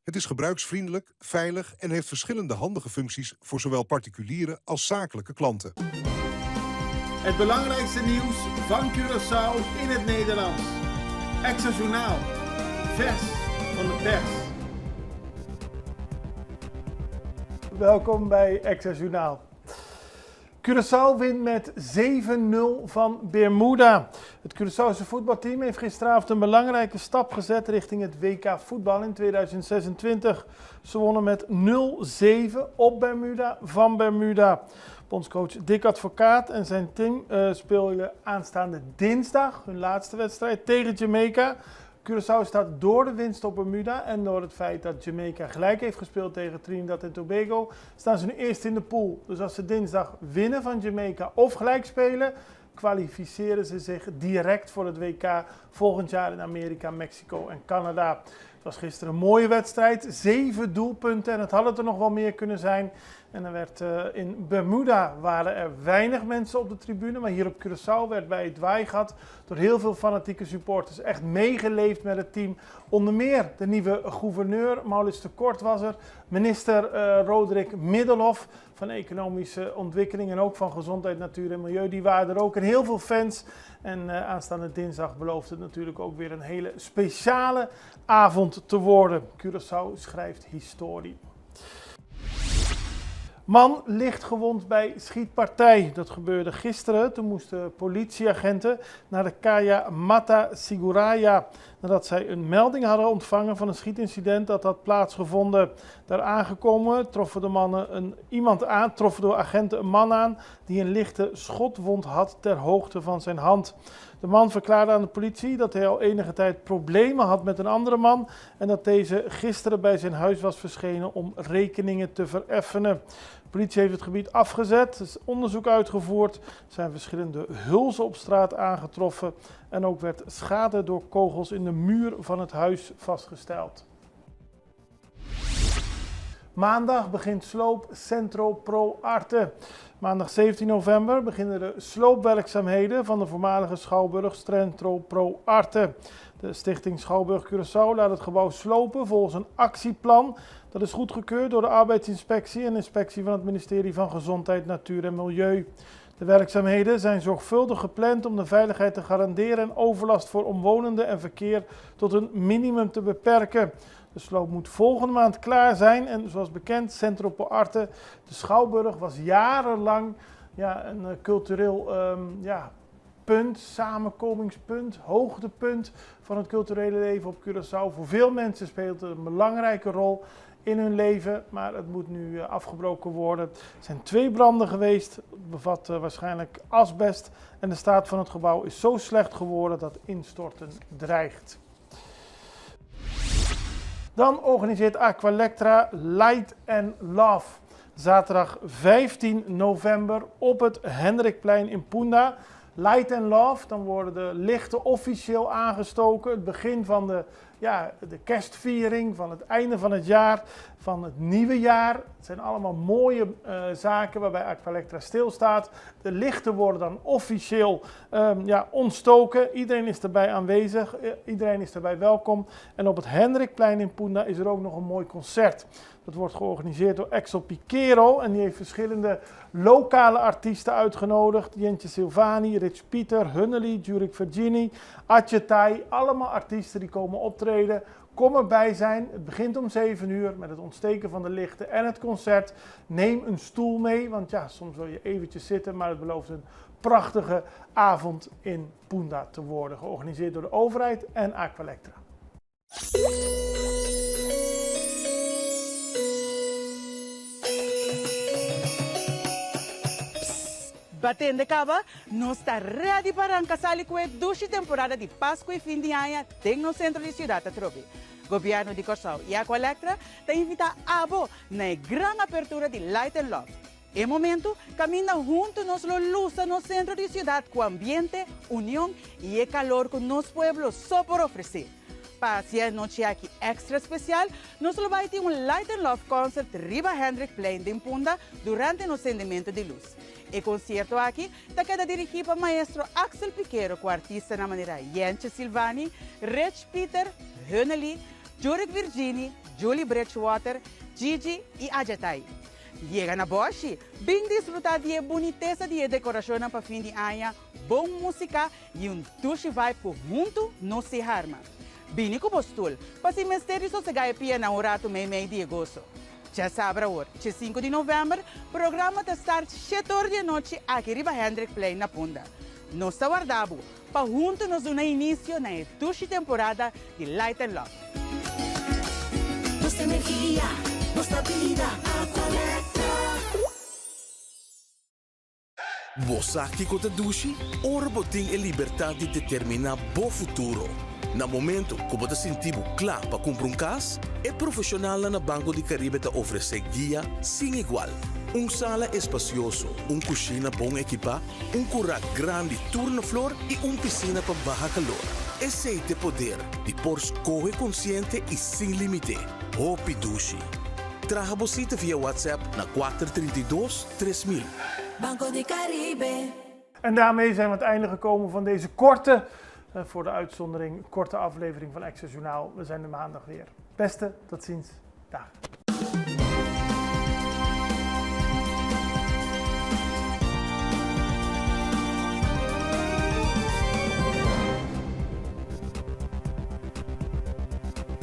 Het is gebruiksvriendelijk, veilig en heeft verschillende handige functies voor zowel particuliere als zakelijke klanten. Het belangrijkste nieuws van Curaçao in het Nederlands. Extra Journaal. Vers van de pers. Welkom bij Extra Journaal. Curaçao wint met 7-0 van Bermuda. Het Curaçaose voetbalteam heeft gisteravond een belangrijke stap gezet richting het WK voetbal in 2026. Ze wonnen met 0-7 op Bermuda van Bermuda. Bondscoach Dick Advocaat en zijn team spelen aanstaande dinsdag hun laatste wedstrijd tegen Jamaica. Curaçao staat door de winst op Bermuda en door het feit dat Jamaica gelijk heeft gespeeld tegen Trinidad en Tobago, staan ze nu eerst in de pool. Dus als ze dinsdag winnen van Jamaica of gelijk spelen, kwalificeren ze zich direct voor het WK volgend jaar in Amerika, Mexico en Canada. Het was gisteren een mooie wedstrijd, 7 doelpunten en het had het er nog wel meer kunnen zijn. En er werd in Bermuda waren er weinig mensen op de tribune, maar hier op Curaçao werd bij het Waaigat door heel veel fanatieke supporters echt meegeleefd met het team. Onder meer de nieuwe gouverneur, Maurits de Kort was er, minister Roderick Middelhoff van Economische Ontwikkeling en ook van Gezondheid, Natuur en Milieu, die waren er ook. En heel veel fans. En aanstaande dinsdag belooft het natuurlijk ook weer een hele speciale avond te worden. Curaçao schrijft historie. Man ligt gewond bij schietpartij. Dat gebeurde gisteren. Toen moesten politieagenten naar de Kaya Mata Siguraya. Nadat zij een melding hadden ontvangen van een schietincident dat had plaatsgevonden. Daar aangekomen troffen de agenten een man aan die een lichte schotwond had ter hoogte van zijn hand. De man verklaarde aan de politie dat hij al enige tijd problemen had met een andere man en dat deze gisteren bij zijn huis was verschenen om rekeningen te vereffenen. De politie heeft het gebied afgezet, er is onderzoek uitgevoerd, er zijn verschillende hulzen op straat aangetroffen en ook werd schade door kogels in de muur van het huis vastgesteld. Maandag begint sloop Centro Pro Arte. Maandag 17 november beginnen de sloopwerkzaamheden van de voormalige schouwburg Centro Pro Arte. De stichting Schouwburg Curaçao laat het gebouw slopen volgens een actieplan. Dat is goedgekeurd door de arbeidsinspectie en inspectie van het ministerie van Gezondheid, Natuur en Milieu. De werkzaamheden zijn zorgvuldig gepland om de veiligheid te garanderen en overlast voor omwonenden en verkeer tot een minimum te beperken. De sloop moet volgende maand klaar zijn en zoals bekend, Centro Pro Arte, de Schouwburg, was jarenlang een cultureel punt, samenkomingspunt, hoogtepunt van het culturele leven op Curaçao. Voor veel mensen speelt het een belangrijke rol in hun leven, maar het moet nu afgebroken worden. Er zijn 2 branden geweest, het bevat waarschijnlijk asbest en de staat van het gebouw is zo slecht geworden dat instorten dreigt. Dan organiseert Aqualectra Light and Love. Zaterdag 15 november op het Hendrikplein in Punda. Light and Love, dan worden de lichten officieel aangestoken. Het begin van de kerstviering, van het einde van het jaar, van het nieuwe jaar. Het zijn allemaal mooie zaken waarbij Aqualectra stilstaat. De lichten worden dan officieel ontstoken. Iedereen is erbij aanwezig, iedereen is erbij welkom. En op het Hendrikplein in Punda is er ook nog een mooi concert. Dat wordt georganiseerd door Axel Piquero en die heeft verschillende lokale artiesten uitgenodigd. Jentje Silvani, Rich Pieter, Hunnely, Jurik Virginie, Atje Tai. Allemaal artiesten die komen optreden. Kom erbij zijn. Het begint om 7 uur met het ontsteken van de lichten en het concert. Neem een stoel mee, want soms wil je eventjes zitten, maar het belooft een prachtige avond in Punda te worden. Georganiseerd door de overheid en Aqualectra. Batende Cava não está ready para arrancar com a ducha temporada de Páscoa e fim de ano tem no centro de Cidade Tropi. Governo de Curaçao e Aqualectra te invita a abo na grande apertura de Light and Love. Em momento, caminha junto nos luza no centro de cidade com ambiente, união e o calor que nos pueblos só por oferecer. Para a noite aqui extra especial, nós vamos ter Light and Love concert Riba Hendrik Plein de Punda durante o acendimento de luz. O concerto aqui está queda dirigido por maestro Axel Piquero, com artista na maneira Jentje Silvani, Rich Pieter, Hunnely, Jurek Virginie, Julie Bridgewater, Gigi e Ajatai. Llega na Bosch, bem disfrutar de boniteza de decoração para fim de ano, bom música e douche vibe por junto não se harma. Bini com postul, para se mistério sossegar pia na horário meio de agosto. Já sabe agora, 5 de novembro, programa de start 7 horas da noite aqui riba Hendrik Plain na Punda. Nós está guardado, para junto nos dar início na douche temporada de Light and Love. Nossa energia, nossa vida, Você aqui com a Dushi, ora botem a liberdade de determinar o futuro. No momento que você sentir claro para comprar casa, é profissional na Banco de Caribe te oferece guia sem igual. Sala espacioso, cozinha bom equipa, curral grande turno-flor e piscina para baixo calor. Esse é o poder de por escolher consciente e sem limite. Hopi Dushi. Traga você via WhatsApp na 432-3000. Banco de Caribe. En daarmee zijn we aan het einde gekomen van deze korte, voor de uitzondering, korte aflevering van Access Journaal. We zijn er maandag weer. Beste, tot ziens. Dag.